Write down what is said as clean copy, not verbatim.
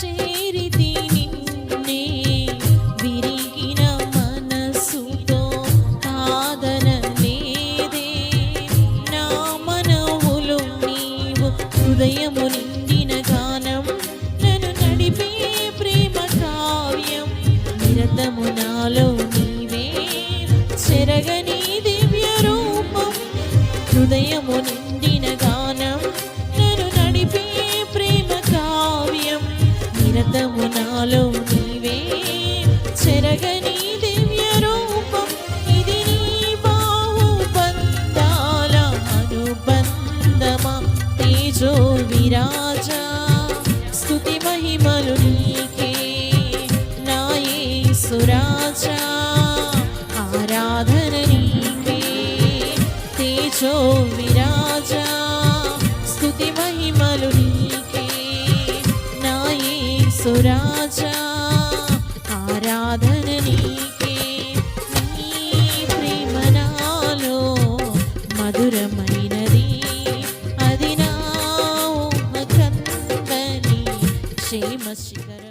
చేరితి నిన్నే విరిగిన మనసుతో కాదనలేదే నా మనవులు నీవు హృదయము నిండిన గానం నన్ను నడిపే ప్రేమ కావ్యం నిరతము నాలో నీవే చెరగని దివ్య రూపం హృదయము నిండిన గానం నన్ను నడిపే ప్రేమ కావ్యం నిరతము నాలో నీవే చెరగని దివ్య రూపం ఇది నీ బాహు బంధాల అనుబంధమా తేజో విరాజా స్తుతి మహిమలు నీకే నా యేసు రాజా ఆరాధన నీకే తేజో విరాజా స్తుతి మహిమలు నీకే నా యేసు రాజా ఆరాధన నీకే నీ ప్రేమ నాలో మధురమైనది అది నా ఊహ కందని క్షేమ శిఖరం